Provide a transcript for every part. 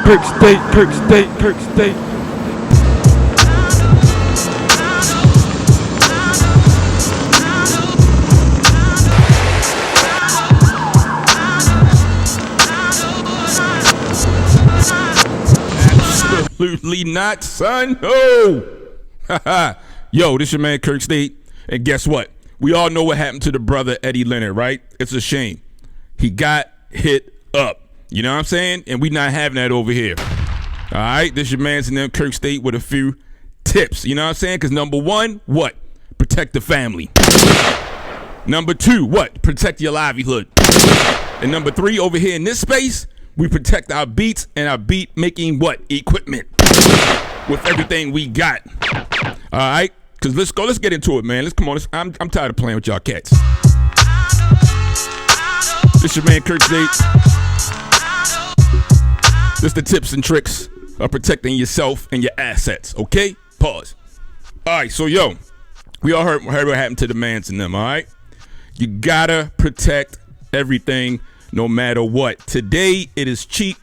Kirk State, Kirk State, Kirk State. Absolutely not, son. No. Yo, this your man Kirk State. And guess what? We all know what happened to the brother Eddie Leonard, right? It's a shame. He got hit up. You know what I'm saying? And we not having that over here. All right? This your man's name, Kirk State, with a few tips. You know what I'm saying? Because number one, what? Protect the family. Number two, what? Protect your livelihood. And number three, over here in this space, we protect our beats and our beat making what? Equipment. With everything we got. All right? Because let's get into it, man. Come on. I'm tired of playing with y'all cats. This your man, Kirk State. This the tips and tricks of protecting yourself and your assets, okay? Pause. All right, so yo, we all heard what happened to the mans and them, all right? You gotta protect everything no matter what. Today, it is cheap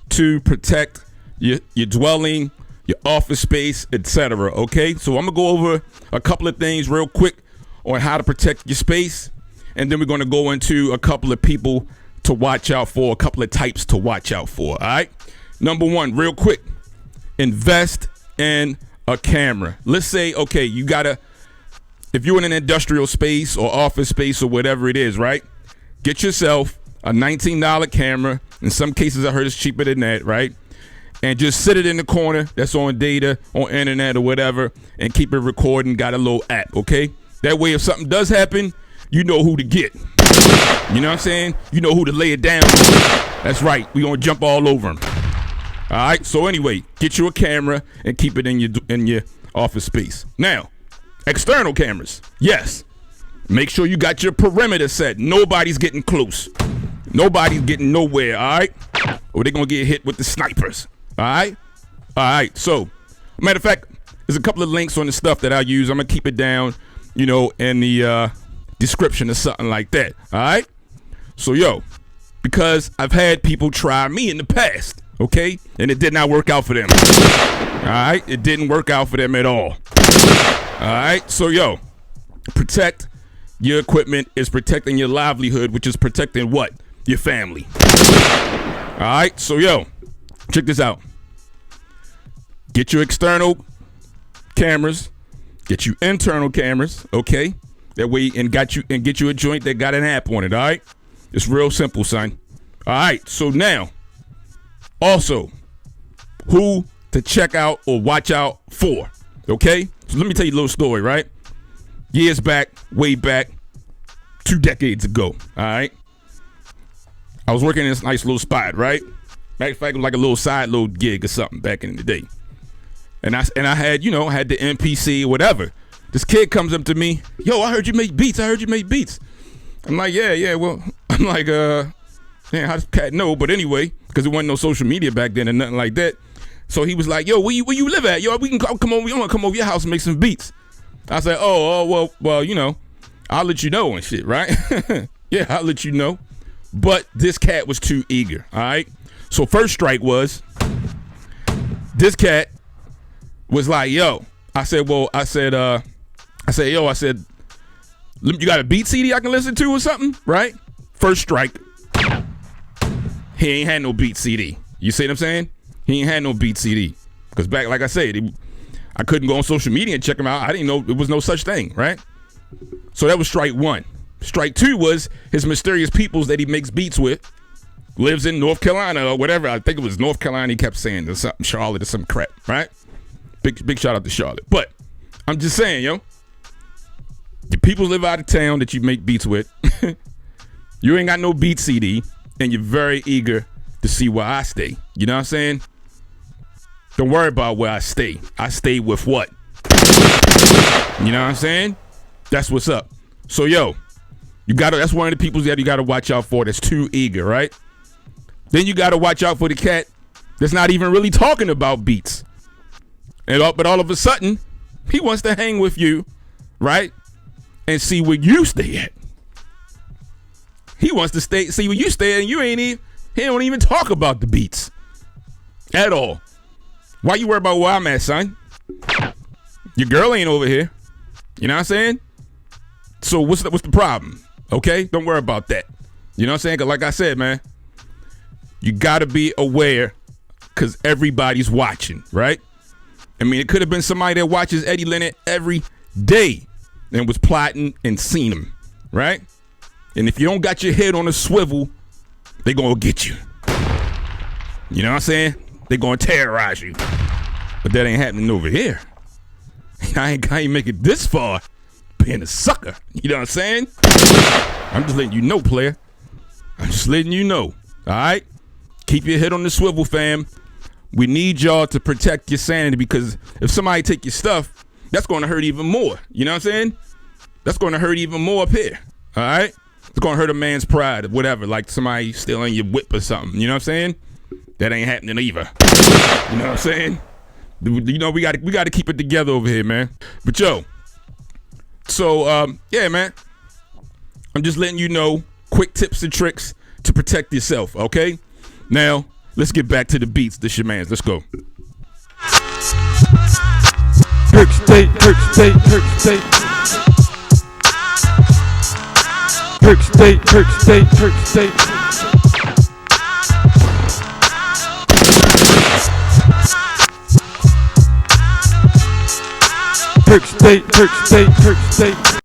to protect your dwelling, your office space, etc. Okay, so I'm gonna go over a couple of things real quick on how to protect your space, and then we're gonna go into a couple of people to watch out for, a couple of types to watch out for. All right, number one, real quick, invest in a camera. Let's say, okay, you gotta, if you're in an industrial space or office space or whatever it is, right? Get yourself a $19 camera. In some cases, I heard it's cheaper than that, right? And just sit it in the corner that's on data, on internet or whatever, and keep it recording. Got a little app, okay? That way, if something does happen, you know who to get. You know what I'm saying? You know who to lay it down. That's right. We gonna jump all over them. All right. So anyway, get you a camera and keep it in your office space. Now, external cameras. Yes. Make sure you got your perimeter set. Nobody's getting close. Nobody's getting nowhere. All right. Or they're gonna get hit with the snipers. All right. All right. So, matter of fact, there's a couple of links on the stuff that I use. I'm gonna keep it down, you know, in the description or something like that. All right. So, yo, because I've had people try me in the past, okay, and it did not work out for them. All right. It didn't work out for them at all. All right. So, yo, protect your equipment is protecting your livelihood, which is protecting what? Your family. All right. So, yo, check this out. Get your external cameras. Get you internal cameras, okay? That way, and get you a joint that got an app on it, all right? It's real simple, son. All right, so now, also, who to check out or watch out for, okay? So let me tell you a little story, right? Years back, way back, 2 decades ago, all right? I was working in this nice little spot, right? Matter of fact, it was like a little side load gig or something back in the day. And I had, you know, had the NPC or whatever. This kid comes up to me, yo, I heard you make beats. I'm like, yeah. Well, I'm like, man, how does cat know? But anyway, because there wasn't no social media back then and nothing like that. So he was like, yo, where you live at? Yo, we can come over. We want to come over your house and make some beats. I said, well, you know, I'll let you know and shit, right? Yeah, I'll let you know. But this cat was too eager, all right? So first strike was, this cat was like, yo, I said, you got a beat CD I can listen to or something, right? First strike. He ain't had no beat CD. You see what I'm saying? He ain't had no beat CD. Because back, like I said, I couldn't go on social media and check him out. I didn't know there was no such thing, right? So that was strike one. Strike two was his mysterious peoples that he makes beats with. Lives in North Carolina or whatever. I think it was North Carolina. He kept saying there's something, Charlotte or some crap, right? Big shout out to Charlotte. But I'm just saying, yo, your people live out of town that you make beats with. You ain't got no beat CD, and you're very eager to see where I stay. You know what I'm saying? Don't worry about where I stay. I stay with what? You know what I'm saying? That's what's up. So, yo, that's one of the people that you gotta watch out for that's too eager, right? Then you gotta watch out for the cat that's not even really talking about beats. But all of a sudden, he wants to hang with you, right? And see where you stay at. He wants to see where you stay at, and he don't even talk about the beats. At all. Why you worry about where I'm at, son? Your girl ain't over here. You know what I'm saying? So what's the problem? Okay? Don't worry about that. You know what I'm saying? 'Cause like I said, man, you got to be aware because everybody's watching, right? I mean, it could have been somebody that watches Eddie Leonard every day and was plotting and seen him, right? And if you don't got your head on a swivel, they going to get you. You know what I'm saying? They going to terrorize you. But that ain't happening over here. I ain't make it this far being a sucker. You know what I'm saying? I'm just letting you know, player. I'm just letting you know. All right? Keep your head on the swivel, fam. We need y'all to protect your sanity because if somebody take your stuff, that's going to hurt even more. You know what I'm saying? That's going to hurt even more up here. All right? It's going to hurt a man's pride or whatever, like somebody stealing your whip or something. You know what I'm saying? That ain't happening either. You know what I'm saying? You know, we got to keep it together over here, man. But yo, so yeah, man. I'm just letting you know quick tips and tricks to protect yourself, okay? Now, let's get back to the beats. This your man's. Let's go. Kirk State, Kirk State, Kirk State. Kirk State, Kirk State, Kirk State. Kirk State, Kirk State, Kirk State.